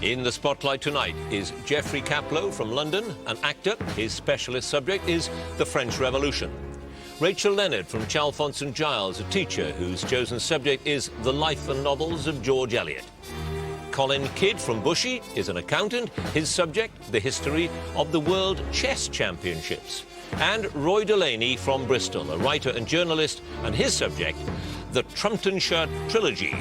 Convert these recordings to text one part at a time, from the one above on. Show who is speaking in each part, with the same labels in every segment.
Speaker 1: In the spotlight tonight is Jeffry Kaplow from London, an actor. His specialist subject is the French Revolution. Rachel Leonard from Chalfont St Giles, a teacher whose chosen subject is the life and novels of George Eliot. Colin Kidd from Bushy is an accountant. His subject, the history of the World Chess Championships. And Roy Delaney from Bristol, a writer and journalist, and his subject, the Trumptonshire Trilogy.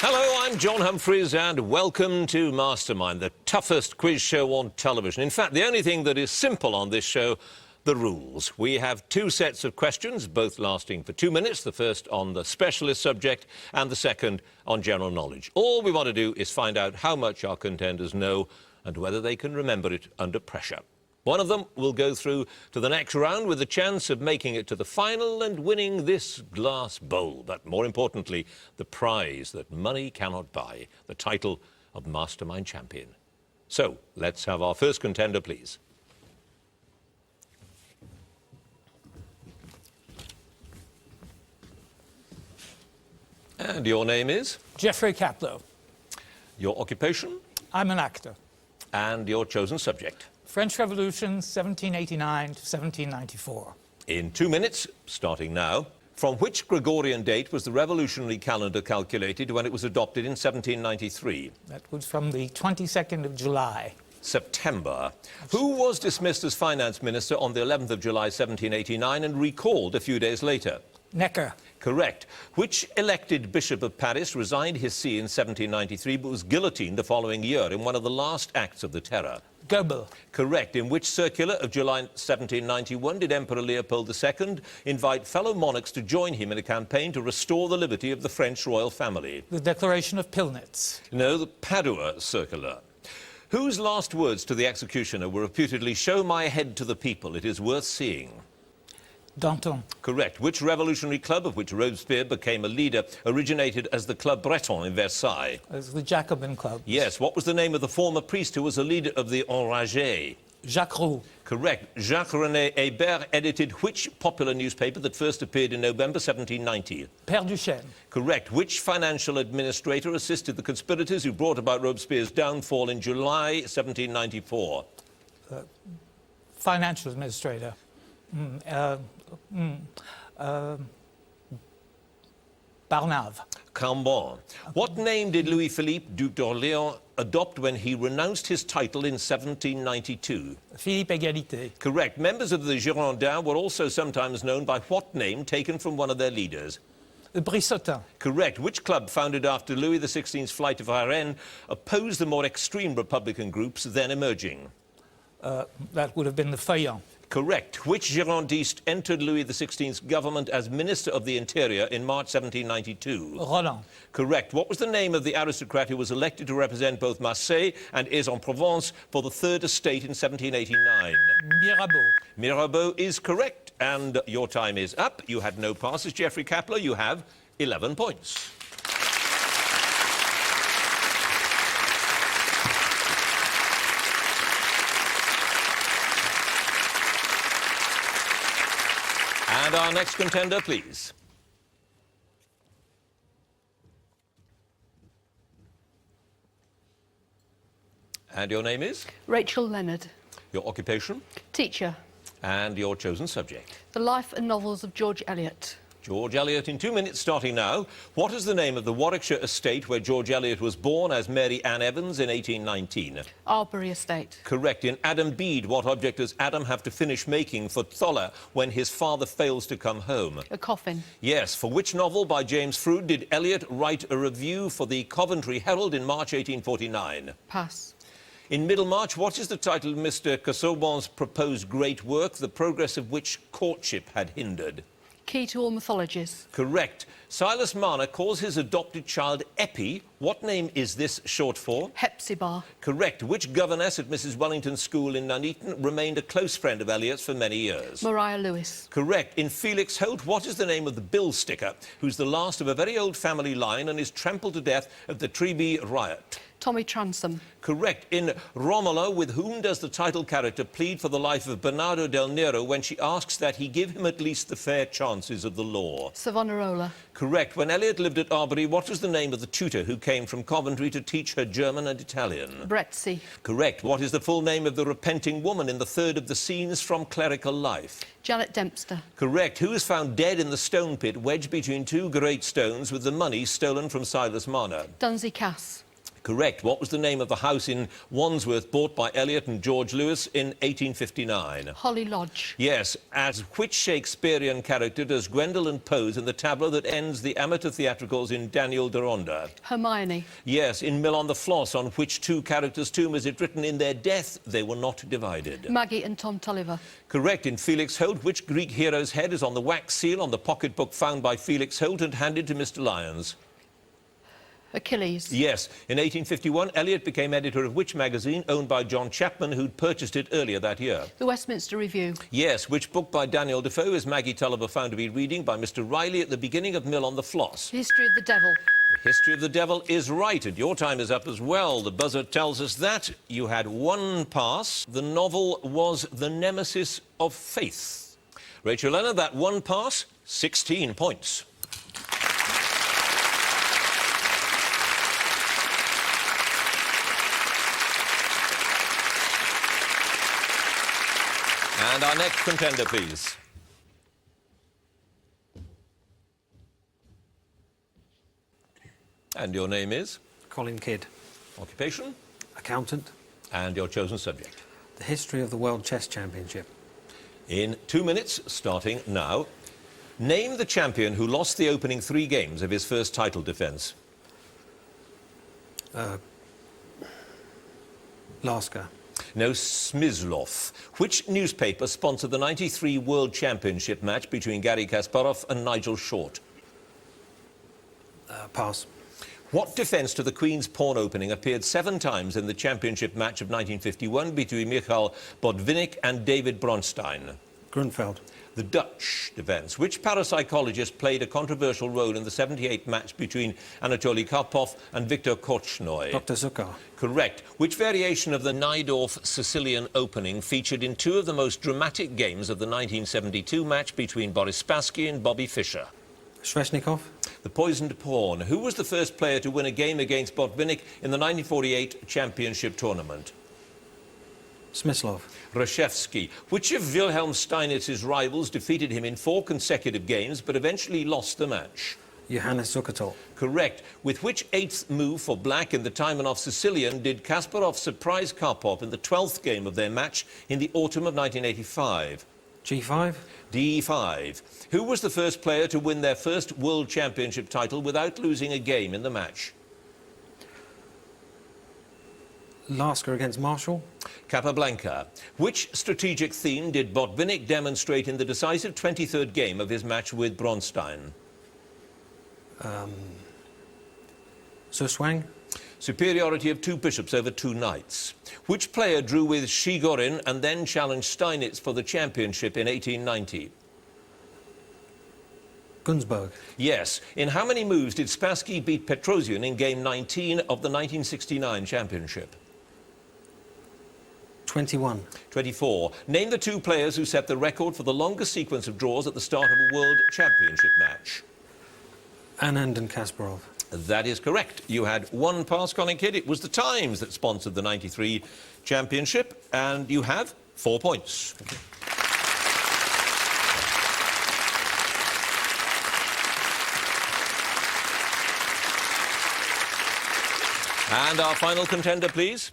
Speaker 1: Hello, I'm John Humphreys and welcome to Mastermind, the toughest quiz show on television. In fact, the only thing that is simple on this show, the rules. We have two sets of questions, both lasting for 2 minutes, the first on the specialist subject and the second on general knowledge. All we want to do is find out how much our contenders know and whether they can remember it under pressure. One of them will go through to the next round with the chance of making it to the final and winning this glass bowl. But more importantly, the prize that money cannot buy, the title of Mastermind Champion. So, let's have our first contender, please. And your name is?
Speaker 2: Jeffry Kaplow.
Speaker 1: Your occupation?
Speaker 2: I'm an actor.
Speaker 1: And your chosen subject?
Speaker 2: French Revolution, 1789 to 1794.
Speaker 1: In 2 minutes, starting now, from which Gregorian date was the revolutionary calendar calculated when it was adopted in 1793?
Speaker 2: That was from the 22nd of July.
Speaker 1: September. Who was dismissed as finance minister on the 11th of July 1789 and recalled a few days later?
Speaker 2: Necker.
Speaker 1: Correct. Which elected Bishop of Paris resigned his see in 1793 but was guillotined the following year in one of the last acts of the Terror?
Speaker 2: Goebbels.
Speaker 1: Correct. In which circular of July 1791 did Emperor Leopold II invite fellow monarchs to join him in a campaign to restore the liberty of the French royal family?
Speaker 2: The Declaration of Pillnitz.
Speaker 1: No, the Padua circular. Whose last words to the executioner were reputedly, "Show my head to the people, it is worth seeing"?
Speaker 2: Danton.
Speaker 1: Correct. Which revolutionary club, of which Robespierre became a leader, originated as the Club Breton in Versailles?
Speaker 2: As the Jacobin Club.
Speaker 1: Yes. What was the name of the former priest who was a leader of the Enragés?
Speaker 2: Jacques Roux.
Speaker 1: Correct. Jacques-René Hébert edited which popular newspaper that first appeared in November 1790?
Speaker 2: Père Duchesne.
Speaker 1: Correct. Which financial administrator assisted the conspirators who brought about Robespierre's downfall in July 1794?
Speaker 2: Financial administrator. Barnave.
Speaker 1: Cambon. What name did Louis-Philippe, Duc d'Orléans, adopt when he renounced his title in 1792?
Speaker 2: Philippe Égalité.
Speaker 1: Correct. Members of the Girondins were also sometimes known by what name taken from one of their leaders?
Speaker 2: Brissotin.
Speaker 1: Correct. Which club, founded after Louis XVI's flight of Varennes, opposed the more extreme Republican groups then emerging?
Speaker 2: That would have been the Feuillants.
Speaker 1: Correct. Which Girondist entered Louis XVI's government as Minister of the Interior in March 1792?
Speaker 2: Roland.
Speaker 1: Correct. What was the name of the aristocrat who was elected to represent both Marseille and Aix-en-Provence for the Third Estate in 1789?
Speaker 2: Mirabeau.
Speaker 1: Mirabeau is correct. And your time is up. You had no passes, Jeffry Kaplow. You have 11 points. And our next contender, please. And your name is?
Speaker 3: Rachel Leonard.
Speaker 1: Your occupation?
Speaker 3: Teacher.
Speaker 1: And your chosen subject?
Speaker 3: The life and novels of George Eliot.
Speaker 1: George Eliot in 2 minutes, starting now. What is the name of the Warwickshire estate where George Eliot was born as Mary Ann Evans in 1819?
Speaker 3: Arbury Estate.
Speaker 1: Correct. In Adam Bede, what object does Adam have to finish making for Thola when his father fails to come home?
Speaker 3: A coffin.
Speaker 1: Yes. For which novel by James Froude did Eliot write a review for the Coventry Herald in March 1849?
Speaker 3: Pass.
Speaker 1: In Middlemarch, what is the title of Mr. Casaubon's proposed great work, the progress of which courtship had hindered?
Speaker 3: Key to all mythologies.
Speaker 1: Correct. Silas Marner calls his adopted child Eppie. What name is this short for?
Speaker 3: Hepzibah.
Speaker 1: Correct. Which governess at Mrs. Wellington's school in Nuneaton remained a close friend of Eliot's for many years?
Speaker 3: Maria Lewis.
Speaker 1: Correct. In Felix Holt, what is the name of the bill sticker who's the last of a very old family line and is trampled to death at the Treby riot?
Speaker 3: Tommy Transom.
Speaker 1: Correct. In Romola, with whom does the title character plead for the life of Bernardo del Nero when she asks that he give him at least the fair chances of the law?
Speaker 3: Savonarola.
Speaker 1: Correct. When Eliot lived at Arbury, what was the name of the tutor who came from Coventry to teach her German and Italian?
Speaker 3: Bretzi.
Speaker 1: Correct. What is the full name of the repenting woman in the third of the scenes from Clerical Life?
Speaker 3: Janet Dempster.
Speaker 1: Correct. Who is found dead in the stone pit wedged between two great stones with the money stolen from Silas Marner?
Speaker 3: Dunsey Cass.
Speaker 1: Correct. What was the name of the house in Wandsworth bought by Eliot and George Lewis in 1859?
Speaker 3: Holly Lodge.
Speaker 1: Yes. As which Shakespearean character does Gwendolen pose in the tableau that ends the amateur theatricals in Daniel Deronda?
Speaker 3: Hermione.
Speaker 1: Yes. In Mill on the Floss, on which two characters' tomb is it written, in their death they were not divided?
Speaker 3: Maggie and Tom Tulliver.
Speaker 1: Correct. In Felix Holt, which Greek hero's head is on the wax seal on the pocketbook found by Felix Holt and handed to Mr. Lyons?
Speaker 3: Achilles.
Speaker 1: Yes. In 1851, Eliot became editor of which magazine, owned by John Chapman, who'd purchased it earlier that year?
Speaker 3: The Westminster Review.
Speaker 1: Yes. Which book by Daniel Defoe is Maggie Tulliver found to be reading by Mr. Riley at the beginning of Mill on the Floss?
Speaker 3: The History of the Devil.
Speaker 1: The History of the Devil is right, and your time is up as well. The buzzer tells us that. You had one pass. The novel was The Nemesis of Faith. Rachel Leonard, that one pass, 16 points. And our next contender, please. And your name is?
Speaker 4: Colin Kidd.
Speaker 1: Occupation?
Speaker 4: Accountant.
Speaker 1: And your chosen subject?
Speaker 4: The history of the World Chess Championship.
Speaker 1: In 2 minutes, starting now. Name the champion who lost the opening 3 games of his first title defence.
Speaker 4: Lasker.
Speaker 1: No, Smyslov. Which newspaper sponsored the '93 World Championship match between Garry Kasparov and Nigel Short?
Speaker 4: Pass.
Speaker 1: What defence to the Queen's Pawn opening appeared 7 times in the championship match of 1951 between Michal Botvinnik and David Bronstein?
Speaker 4: Grunfeld.
Speaker 1: The Dutch defence. Which parapsychologist played a controversial role in the '78 match between Anatoly Karpov and Viktor Korchnoi?
Speaker 4: Dr. Zucker.
Speaker 1: Correct. Which variation of the Najdorf Sicilian opening featured in 2 of the most dramatic games of the 1972 match between Boris Spassky and Bobby Fischer?
Speaker 4: Sveshnikov.
Speaker 1: The Poisoned Pawn. Who was the first player to win a game against Botvinnik in the 1948 championship tournament?
Speaker 4: Smyslov.
Speaker 1: Reshevsky. Which of Wilhelm Steinitz's rivals defeated him in 4 consecutive games but eventually lost the match?
Speaker 4: Johannes Zukertort.
Speaker 1: Correct. With which 8th move for black in the Taimanov Sicilian did Kasparov surprise Karpov in the 12th game of their match in the autumn of 1985?
Speaker 4: G5.
Speaker 1: D5. Who was the first player to win their first World Championship title without losing a game in the match?
Speaker 4: Lasker against Marshall.
Speaker 1: Capablanca. Which strategic theme did Botvinnik demonstrate in the decisive 23rd game of his match with Bronstein?
Speaker 4: Zuswang.
Speaker 1: Superiority of 2 bishops over 2 knights. Which player drew with Shigorin and then challenged Steinitz for the championship in 1890?
Speaker 4: Gunsberg.
Speaker 1: Yes. In how many moves did Spassky beat Petrosian in game 19 of the 1969 championship?
Speaker 4: 21.
Speaker 1: 24. Name the 2 players who set the record for the longest sequence of draws at the start of a World Championship match.
Speaker 4: Anand and Kasparov.
Speaker 1: That is correct. You had one pass, Colin Kidd. It was the Times that sponsored the '93 championship, and you have 4 points. And our final contender, please.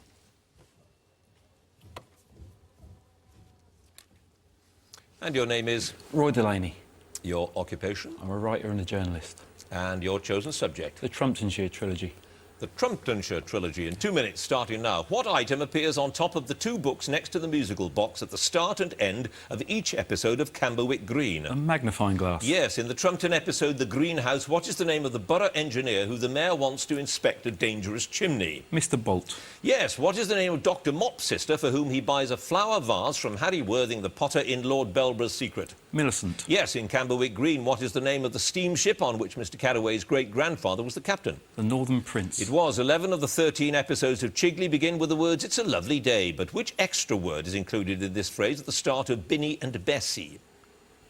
Speaker 1: And your name is?
Speaker 5: Roy Delaney.
Speaker 1: Your occupation?
Speaker 5: I'm a writer and a journalist.
Speaker 1: And your chosen subject?
Speaker 5: The Trumptonshire Trilogy.
Speaker 1: The Trumptonshire Trilogy in 2 minutes, starting now. What item appears on top of the 2 books next to the musical box at the start and end of each episode of Camberwick Green?
Speaker 5: A magnifying glass.
Speaker 1: Yes, in the Trumpton episode, The Greenhouse, what is the name of the borough engineer who the mayor wants to inspect a dangerous chimney?
Speaker 5: Mr. Bolt.
Speaker 1: Yes, what is the name of Dr. Mop's sister for whom he buys a flower vase from Harry Worthing, the potter in Lord Belborough's Secret?
Speaker 5: Millicent.
Speaker 1: Yes, in Camberwick Green, what is the name of the steamship on which Mr. Carraway's great-grandfather was the captain?
Speaker 5: The Northern Prince.
Speaker 1: It was. 11 of the 13 episodes of Chigley begin with the words, "It's a lovely day." But which extra word is included in this phrase at the start of Binny and Bessie?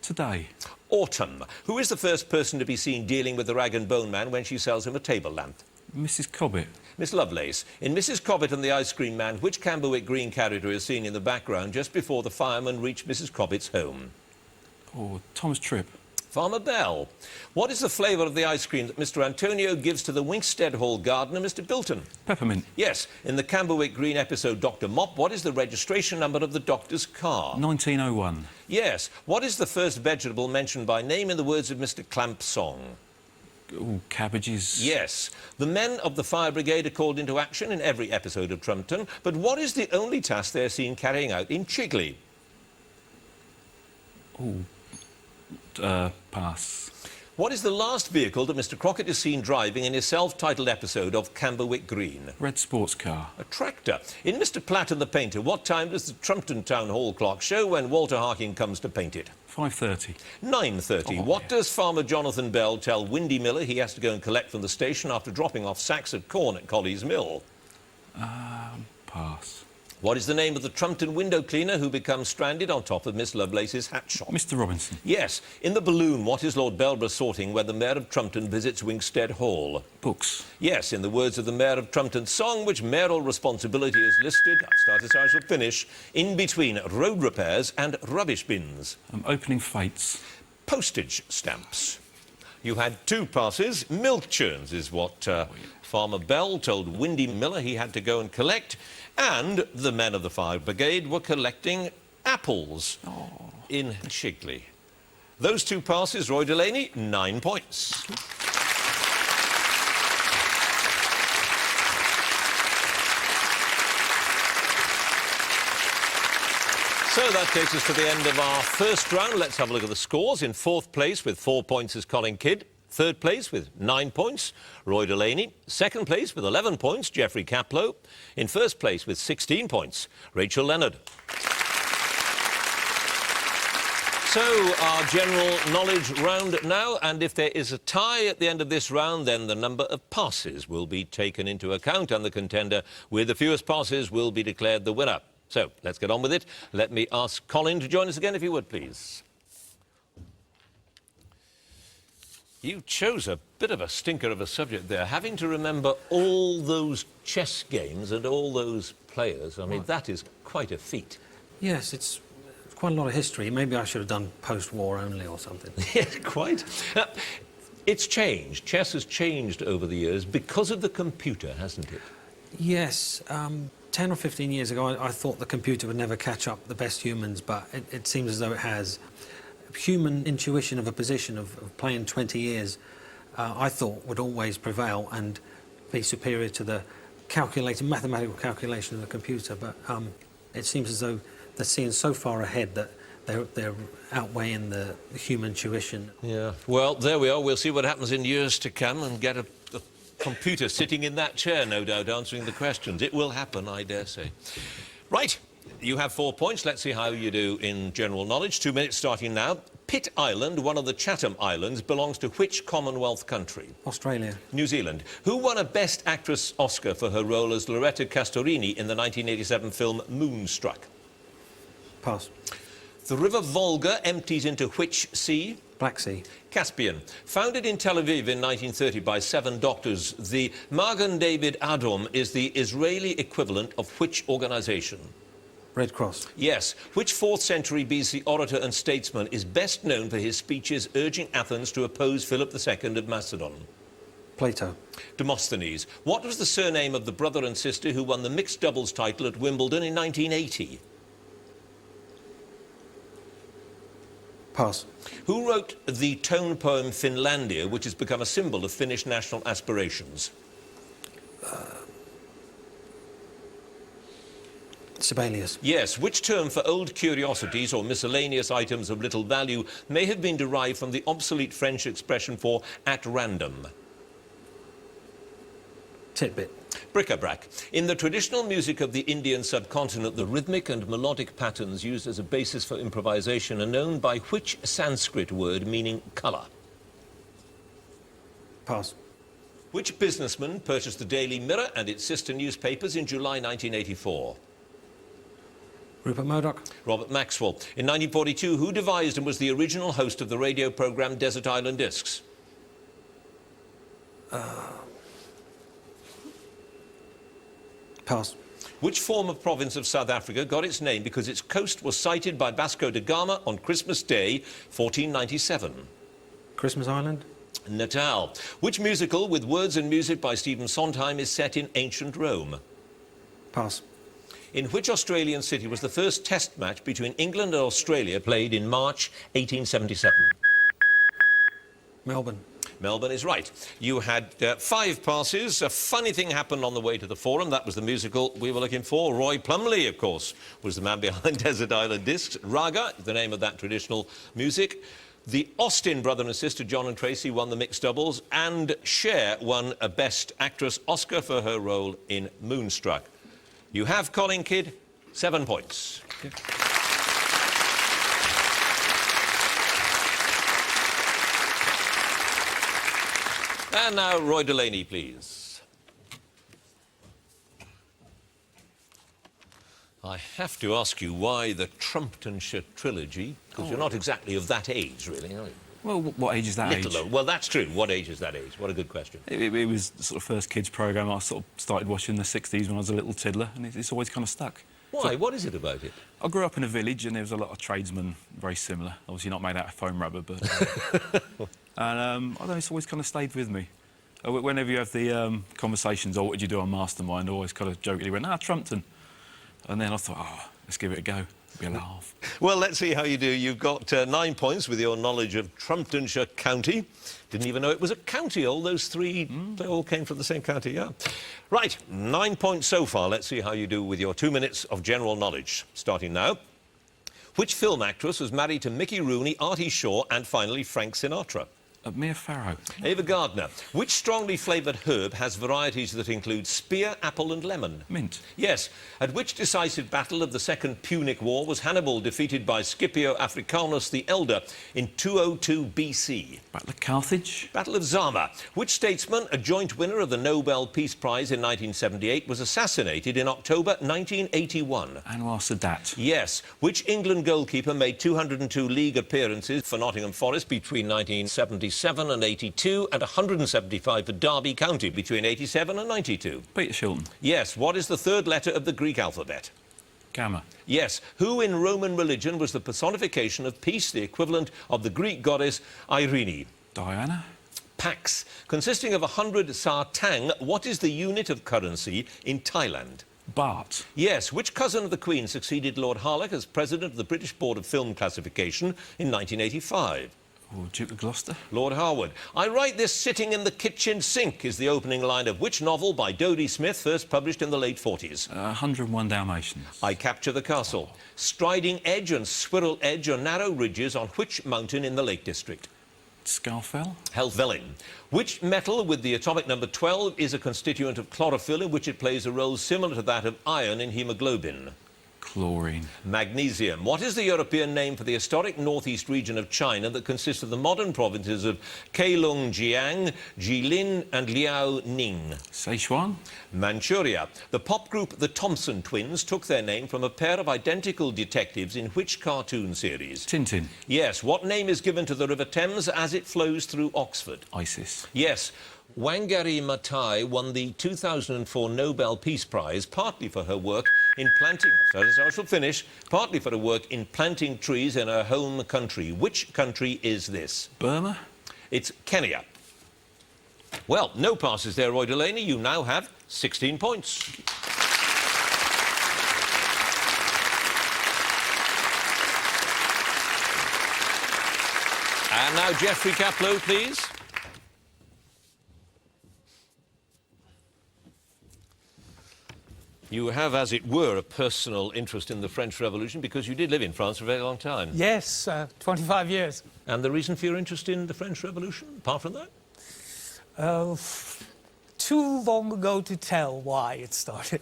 Speaker 5: Today.
Speaker 1: Autumn. Who is the first person to be seen dealing with the rag and bone man when she sells him a table lamp?
Speaker 5: Mrs. Cobbett.
Speaker 1: Miss Lovelace. In Mrs. Cobbett and the Ice Cream Man, which Camberwick Green character is seen in the background just before the firemen reach Mrs. Cobbett's home?
Speaker 5: Oh, Thomas Tripp.
Speaker 1: Farmer Bell. What is the flavour of the ice cream that Mr. Antonio gives to the Winkstead Hall gardener, Mr. Bilton?
Speaker 5: Peppermint.
Speaker 1: Yes. In the Camberwick Green episode Dr. Mop, what is the registration number of the doctor's car?
Speaker 5: 1901.
Speaker 1: Yes. What is the first vegetable mentioned by name in the words of Mr. Clamp's song?
Speaker 5: Oh, cabbages.
Speaker 1: Yes. The men of the fire brigade are called into action in every episode of Trumpton, but what is the only task they're seen carrying out in Chigley?
Speaker 5: Pass.
Speaker 1: What is the last vehicle that Mr. Crockett is seen driving in his self-titled episode of Camberwick Green?
Speaker 5: Red sports car.
Speaker 1: A tractor. In Mr. Platt and the Painter, what time does the Trumpton Town Hall clock show when Walter Harking comes to paint it?
Speaker 5: 5:30.
Speaker 1: 9:30. What does Farmer Jonathan Bell tell Windy Miller he has to go and collect from the station after dropping off sacks of corn at Colley's Mill?
Speaker 5: Pass.
Speaker 1: What is the name of the Trumpton window cleaner who becomes stranded on top of Miss Lovelace's hat shop?
Speaker 5: Mr. Robinson.
Speaker 1: Yes. In The Balloon, what is Lord Belborough sorting when the Mayor of Trumpton visits Winkstead Hall?
Speaker 5: Books.
Speaker 1: Yes, in the words of the Mayor of Trumpton's song, which mayoral responsibility is listed, I've started so I shall finish, in between road repairs and rubbish bins.
Speaker 5: Opening fates.
Speaker 1: Postage stamps. You had 2 passes. Milk churns is what Farmer Bell told Windy Miller he had to go and collect. And the men of the fire brigade were collecting apples in Chigley. Those 2 passes, Roy Delaney, 9 points. So that takes us to the end of our first round. Let's have a look at the scores. In 4th place with 4 points is Colin Kidd. 3rd place with 9 points, Roy Delaney. 2nd place with 11 points, Jeffry Kaplow. In 1st place with 16 points, Rachel Leonard. So, our general knowledge round now, and if there is a tie at the end of this round, then the number of passes will be taken into account, and the contender with the fewest passes will be declared the winner. So, let's get on with it. Let me ask Colin to join us again, if you would, please. You chose a bit of a stinker of a subject there, having to remember all those chess games and all those players. I mean, that is quite a feat.
Speaker 4: Yes, it's quite a lot of history. Maybe I should have done post-war only or something.
Speaker 1: Yes, quite. It's changed. Chess has changed over the years because of the computer, hasn't it?
Speaker 4: Yes, 10 or 15 years ago, I thought the computer would never catch up the best humans, but it seems as though it has. Human intuition of a position of playing 20 years, I thought would always prevail and be superior to the mathematical calculation of the computer. But it seems as though they're seeing so far ahead that they're outweighing the human tuition.
Speaker 1: Yeah. Well, there we are. We'll see what happens in years to come and get a computer sitting in that chair, no doubt, answering the questions. It will happen, I dare say. Right. You have 4 points. Let's see how you do in general knowledge. 2 minutes starting now. Pitt Island, one of the Chatham Islands, belongs to which Commonwealth country?
Speaker 4: Australia.
Speaker 1: New Zealand. Who won a Best Actress Oscar for her role as Loretta Castorini in the 1987 film Moonstruck?
Speaker 4: Pass.
Speaker 1: The River Volga empties into which sea?
Speaker 4: Black Sea.
Speaker 1: Caspian. Founded in Tel Aviv in 1930 by 7 doctors, the Magen David Adom is the Israeli equivalent of which organisation?
Speaker 4: Red Cross.
Speaker 1: Yes. Which 4th century BC orator and statesman is best known for his speeches urging Athens to oppose Philip II of Macedon?
Speaker 4: Plato.
Speaker 1: Demosthenes. What was the surname of the brother and sister who won the mixed doubles title at Wimbledon in 1980?
Speaker 4: Pass.
Speaker 1: Who wrote the tone poem Finlandia, which has become a symbol of Finnish national aspirations?
Speaker 4: Sibelius.
Speaker 1: Yes. Which term for old curiosities or miscellaneous items of little value may have been derived from the obsolete French expression for at random?
Speaker 4: Titbit.
Speaker 1: Bric-a-brac. In the traditional music of the Indian subcontinent, the rhythmic and melodic patterns used as a basis for improvisation are known by which Sanskrit word meaning colour?
Speaker 4: Pass.
Speaker 1: Which businessman purchased the Daily Mirror and its sister newspapers in July 1984?
Speaker 4: Rupert Murdoch.
Speaker 1: Robert Maxwell. In 1942, who devised and was the original host of the radio programme Desert Island Discs?
Speaker 4: Pass.
Speaker 1: Which former province of South Africa got its name because its coast was sighted by Vasco da Gama on Christmas Day, 1497?
Speaker 4: Christmas Island.
Speaker 1: Natal. Which musical with words and music by Stephen Sondheim is set in ancient Rome?
Speaker 4: Pass.
Speaker 1: In which Australian city was the first test match between England and Australia played in March 1877?
Speaker 4: Melbourne.
Speaker 1: Melbourne is right. You had 5 passes. A funny thing happened on the way to the forum. That was the musical we were looking for. Roy Plumley, of course, was the man behind Desert Island Discs. Raga, the name of that traditional music. The Austin brother and sister, John and Tracy, won the mixed doubles. And Cher won a Best Actress Oscar for her role in Moonstruck. You have, Colin Kidd, 7 points. And now, Roy Delaney, please. I have to ask you why the Trumptonshire Trilogy, because you're not exactly of that age, really, are you?
Speaker 5: Well, what age is that age?
Speaker 1: Well, that's true. What age is that age? What a good question.
Speaker 5: It was the sort of first kids' programme I sort of started watching in the 60s when I was a little tiddler, and it's always kind of stuck.
Speaker 1: Why?
Speaker 5: So,
Speaker 1: What is it about it?
Speaker 5: I grew up in a village and there was a lot of tradesmen very similar. Obviously not made out of foam rubber, but... and I don't know, it's always kind of stayed with me. Whenever you have the conversations, what did you do on Mastermind, I always kind of jokingly went, Trumpton. And then I thought, let's give it a go. It'll be a laugh.
Speaker 1: Well, let's see how you do. You've got 9 points with your knowledge of Trumptonshire County. Didn't even know it was a county. All those 3, they all came from the same county, yeah. Right, 9 points so far. Let's see how you do with your 2 minutes of general knowledge. Starting now. Which film actress was married to Mickey Rooney, Artie Shaw, and finally Frank Sinatra?
Speaker 5: Mia Farrow.
Speaker 1: Ava Gardner. Which strongly flavoured herb has varieties that include spear, apple and lemon?
Speaker 5: Mint.
Speaker 1: Yes. At which decisive battle of the Second Punic War was Hannibal defeated by Scipio Africanus the Elder in 202 BC?
Speaker 5: Battle of Carthage.
Speaker 1: Battle of Zama. Which statesman, a joint winner of the Nobel Peace Prize in 1978, was assassinated in October 1981?
Speaker 5: Anwar Sadat.
Speaker 1: Yes. Which England goalkeeper made 202 league appearances for Nottingham Forest between 1977 and 82 and 175 for Derby County between 87 and 92?
Speaker 5: Peter Shilton.
Speaker 1: Yes. What is the 3rd letter of the Greek alphabet?
Speaker 5: Gamma.
Speaker 1: Yes. Who in Roman religion was the personification of peace, the equivalent of the Greek goddess Irene?
Speaker 5: Diana.
Speaker 1: Pax. Consisting of 100 sartang, what is the unit of currency in Thailand?
Speaker 5: Baht.
Speaker 1: Yes. Which cousin of the Queen succeeded Lord Harlech as president of the British Board of Film Classification in 1985?
Speaker 5: Duke of Gloucester.
Speaker 1: Lord Harwood. I write this sitting in the kitchen sink is the opening line of which novel by Dodie Smith, first published in the late 40s?
Speaker 5: 101 Dalmatians.
Speaker 1: I Capture the Castle. Striding Edge and Swirl Edge are narrow ridges on which mountain in the Lake District?
Speaker 5: Scafell.
Speaker 1: Helvellyn. Which metal with the atomic number 12 is a constituent of chlorophyll in which it plays a role similar to that of iron in hemoglobin?
Speaker 5: Chlorine.
Speaker 1: Magnesium. What is the European name for the historic northeast region of China that consists of the modern provinces of Keilongjiang, Jilin and Liaoning?
Speaker 5: Sichuan.
Speaker 1: Manchuria. The pop group The Thompson Twins took their name from a pair of identical detectives in which cartoon series?
Speaker 5: Tintin.
Speaker 1: Yes. What name is given to the River Thames as it flows through Oxford?
Speaker 5: Isis.
Speaker 1: Yes. Wangari Maathai won the 2004 Nobel Peace Prize partly for her work in planting... I shall finish. Partly for her work in planting trees in her home country. Which country is this?
Speaker 5: Burma.
Speaker 1: It's Kenya. Well, no passes there, Roy Delaney. You now have 16 points. And now Jeffry Kaplow, please. You have, as it were, a personal interest in the French Revolution because you did live in France for a very long time.
Speaker 2: Yes, 25 years.
Speaker 1: And the reason for your interest in the French Revolution, apart from that?
Speaker 2: Too long ago to tell why it started.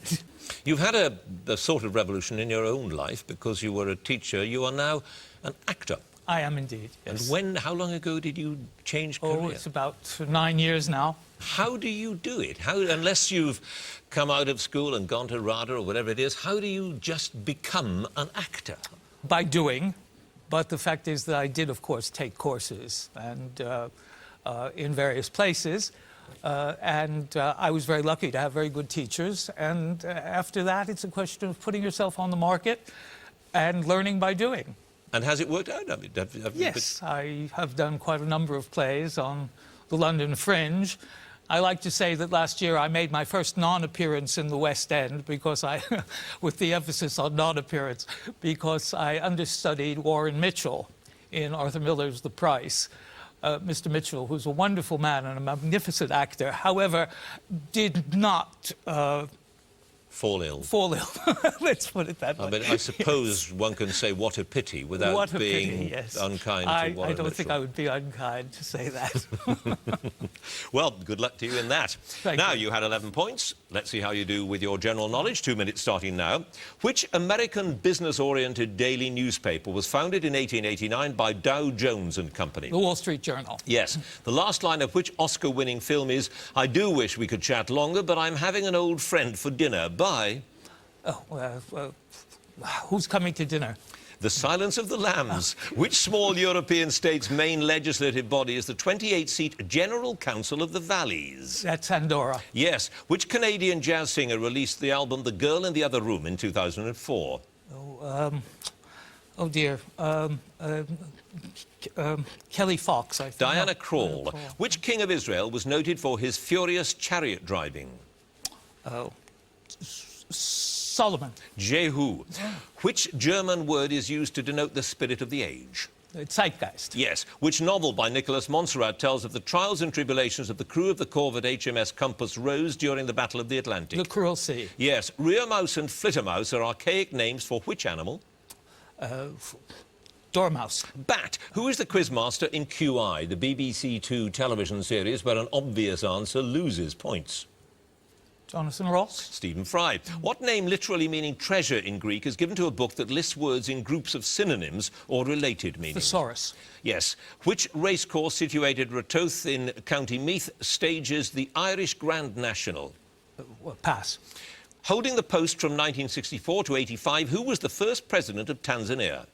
Speaker 1: You've had a sort of revolution in your own life because you were a teacher. You are now an actor.
Speaker 2: I am indeed, yes.
Speaker 1: And how long ago did you change career?
Speaker 2: Oh, it's about 9 years now.
Speaker 1: How do you do it? How, unless you've come out of school and gone to RADA or whatever it is, how do you just become an actor?
Speaker 2: By doing, but the fact is that I did, of course, take courses and in various places. I was very lucky to have very good teachers. And after that, it's a question of putting yourself on the market and learning by doing.
Speaker 1: And has it worked out? I mean,
Speaker 2: Yes, I have done quite a number of plays on the London Fringe. I like to say that last year I made my first non-appearance in the West End because with the emphasis on non-appearance, because I understudied Warren Mitchell in Arthur Miller's The Price. Mr. Mitchell, who's a wonderful man and a magnificent actor, however, did not
Speaker 1: fall ill.
Speaker 2: Fall ill. Let's put it that way.
Speaker 1: I mean, I suppose one can say what a pity without being unkind to Warren
Speaker 2: I don't
Speaker 1: Mitchell.
Speaker 2: think I would be unkind to say that.
Speaker 1: Well, good luck to you in that.
Speaker 2: Thank
Speaker 1: now,
Speaker 2: you.
Speaker 1: you had 11 points. Let's see how you do with your general knowledge. 2 minutes starting now. Which American business-oriented daily newspaper was founded in 1889 by Dow Jones and Company?
Speaker 2: The Wall Street Journal.
Speaker 1: Yes. The last line of which Oscar-winning film is, I do wish we could chat longer, but I'm having an old friend for dinner, by...
Speaker 2: Who's coming to dinner?
Speaker 1: The Silence of the Lambs. Which small European state's main legislative body is the 28-seat General Council of the Valleys?
Speaker 2: That's Andorra.
Speaker 1: Yes. Which Canadian jazz singer released the album The Girl in the Other Room in 2004?
Speaker 2: Oh dear. Kelly Fox, I think.
Speaker 1: Diana Krall. Which king of Israel was noted for his furious chariot driving?
Speaker 2: Solomon.
Speaker 1: Jehu. Which German word is used to denote the spirit of the age?
Speaker 2: Zeitgeist.
Speaker 1: Yes. Which novel by Nicholas Montserrat tells of the trials and tribulations of the crew of the corvette HMS Compass Rose during the Battle of the Atlantic?
Speaker 2: The Cruel Sea.
Speaker 1: Yes. Rearmouse and flittermouse are archaic names for which animal?
Speaker 2: Dormouse.
Speaker 1: Bat. Who is the quizmaster in QI, the BBC Two television series where an obvious answer loses points?
Speaker 2: Jonathan Ross.
Speaker 1: Stephen Fry. What name literally meaning treasure in Greek is given to a book that lists words in groups of synonyms or related meanings?
Speaker 2: Thesaurus.
Speaker 1: Yes. Which racecourse situated Ratoath in County Meath stages the Irish Grand National?
Speaker 2: Pass.
Speaker 1: Holding the post from 1964 to 85, who was the first president of Tanzania?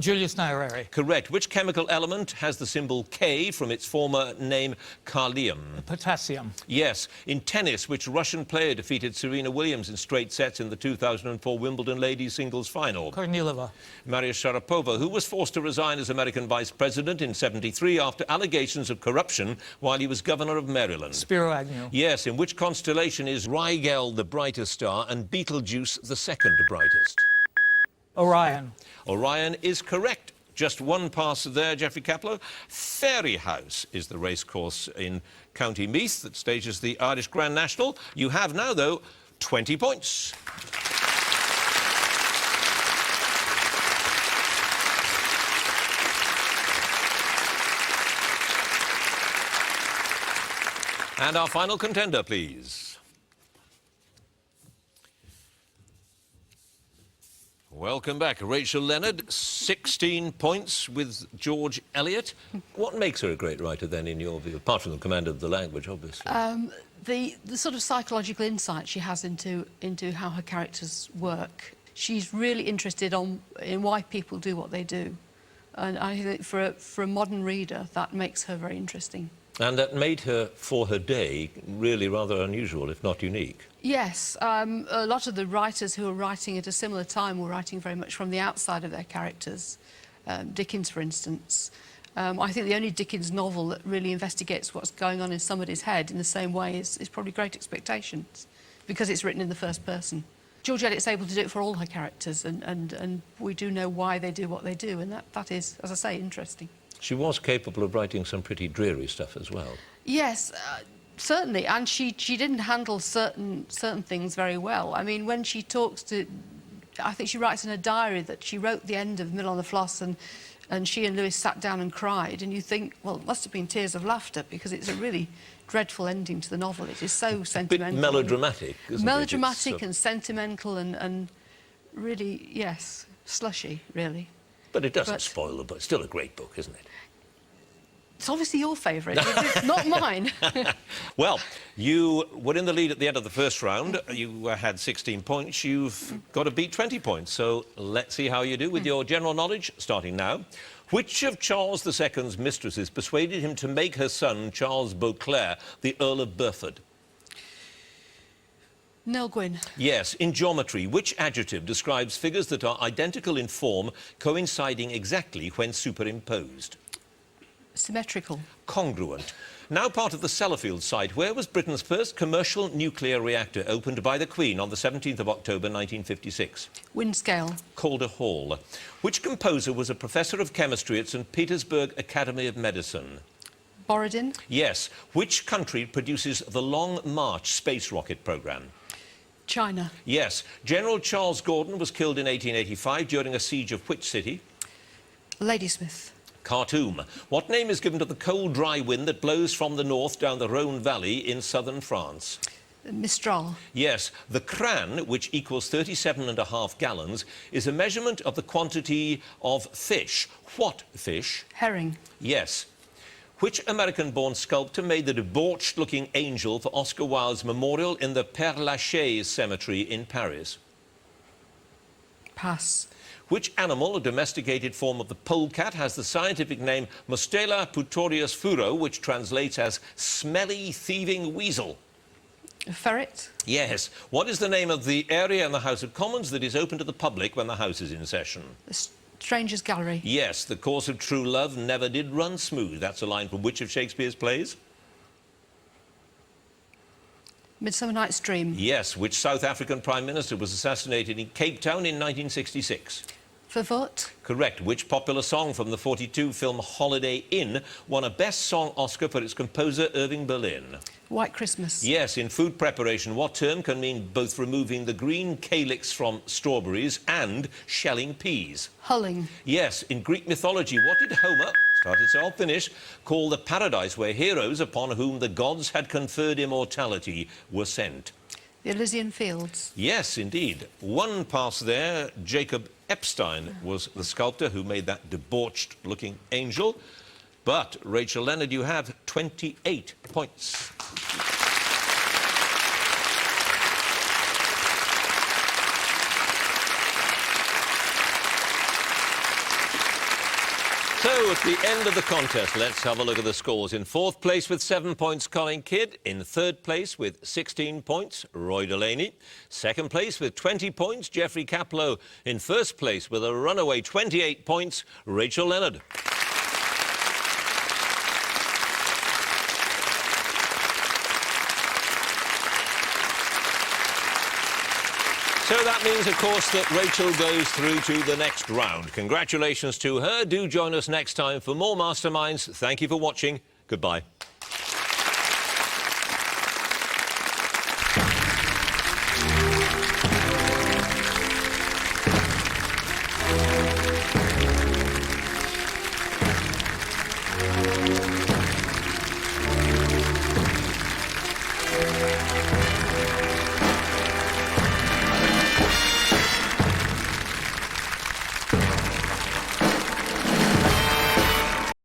Speaker 2: Julius Nyerere.
Speaker 1: Correct. Which chemical element has the symbol K from its former name Kalium?
Speaker 2: Potassium.
Speaker 1: Yes. In tennis, which Russian player defeated Serena Williams in straight sets in the 2004 Wimbledon ladies singles final?
Speaker 2: Kornilova.
Speaker 1: Maria Sharapova, who was forced to resign as American vice president in '73 after allegations of corruption while he was governor of Maryland?
Speaker 2: Spiro Agnew.
Speaker 1: Yes. In which constellation is Rigel the brightest star and Betelgeuse the second brightest?
Speaker 2: Orion.
Speaker 1: Orion is correct. Just one pass there, Jeffry Kaplow. Fairyhouse is the racecourse in County Meath that stages the Irish Grand National. You have now, though, 20 points. And our final contender, please. Welcome back. Rachel Leonard, 16 points with George Eliot. What makes her a great writer, then, in your view, apart from the command of the language, obviously?
Speaker 3: The sort of psychological insight she has into how her characters work. She's really interested in why people do what they do. And I think for a modern reader, that makes her very interesting.
Speaker 1: And that made her, for her day, really rather unusual, if not unique.
Speaker 3: Yes, a lot of the writers who were writing at a similar time were writing very much from the outside of their characters. Dickens, for instance. I think the only Dickens novel that really investigates what's going on in somebody's head in the same way is probably Great Expectations, because it's written in the first person. George Eliot's able to do it for all her characters, and we do know why they do what they do, and that is, as I say, interesting.
Speaker 1: She was capable of writing some pretty dreary stuff as well.
Speaker 3: Yes, certainly, and she didn't handle certain things very well. I mean, when she talks to... I think she writes in her diary that she wrote the end of Mill on the Floss and she and Lewis sat down and cried, and you think, well, it must have been tears of laughter, because it's a really dreadful ending to the novel. It is so sentimental.
Speaker 1: A bit melodramatic, isn't it?
Speaker 3: Melodramatic and sentimental and really, yes, slushy, really.
Speaker 1: But it doesn't spoil the book. It's still a great book, isn't it?
Speaker 3: It's obviously your favourite. It's not mine.
Speaker 1: Well, you were in the lead at the end of the first round. You had 16 points. You've got to beat 20 points. So let's see how you do with your general knowledge, starting now. Which of Charles II's mistresses persuaded him to make her son, Charles Beauclerc, the Earl of Burford?
Speaker 3: Nell Gwyn.
Speaker 1: Yes. In geometry, which adjective describes figures that are identical in form, coinciding exactly when superimposed?
Speaker 3: Symmetrical.
Speaker 1: Congruent. Now part of the Sellafield site, where was Britain's first commercial nuclear reactor opened by the Queen on the 17th of October 1956?
Speaker 3: Windscale.
Speaker 1: Calder Hall. Which composer was a professor of chemistry at St. Petersburg Academy of Medicine?
Speaker 3: Borodin.
Speaker 1: Yes. Which country produces the Long March space rocket program?
Speaker 3: China.
Speaker 1: Yes. General Charles Gordon was killed in 1885 during a siege of which city?
Speaker 3: Ladysmith.
Speaker 1: Khartoum. What name is given to the cold, dry wind that blows from the north down the Rhone Valley in southern France?
Speaker 3: Mistral.
Speaker 1: Yes. The cran, which equals 37.5 gallons, is a measurement of the quantity of fish. What fish?
Speaker 3: Herring.
Speaker 1: Yes. Which American-born sculptor made the debauched-looking angel for Oscar Wilde's memorial in the Père-Lachaise cemetery in Paris?
Speaker 3: Pass.
Speaker 1: Which animal, a domesticated form of the polecat, has the scientific name Mustela putorius furo, which translates as smelly, thieving weasel?
Speaker 3: A ferret.
Speaker 1: Yes. What is the name of the area in the House of Commons that is open to the public when the House is in session?
Speaker 3: A stranger's gallery.
Speaker 1: Yes. The course of true love never did run smooth. That's a line from which of Shakespeare's plays?
Speaker 3: Midsummer Night's Dream.
Speaker 1: Yes. Which South African Prime Minister was assassinated in Cape Town in 1966?
Speaker 3: Vervoort.
Speaker 1: Correct. Which popular song from the 42 film Holiday Inn won a Best Song Oscar for its composer Irving Berlin?
Speaker 3: White Christmas.
Speaker 1: Yes. In food preparation, what term can mean both removing the green calyx from strawberries and shelling peas?
Speaker 3: Hulling.
Speaker 1: Yes. In Greek mythology, what did Homer, started so I'll finish, call the paradise where heroes upon whom the gods had conferred immortality were sent?
Speaker 3: The Elysian Fields.
Speaker 1: Yes, indeed. One pass there. Jacob Epstein was the sculptor who made that debauched-looking angel. But, Rachel Leonard, you have 28 points. So, at the end of the contest, let's have a look at the scores. In fourth place with 7 points, Colin Kidd. In third place with 16 points, Roy Delaney. Second place with 20 points, Jeffry Kaplow. In first place with a runaway 28 points, Rachel Leonard. So that means, of course, that Rachel goes through to the next round. Congratulations to her. Do join us next time for more Masterminds. Thank you for watching. Goodbye.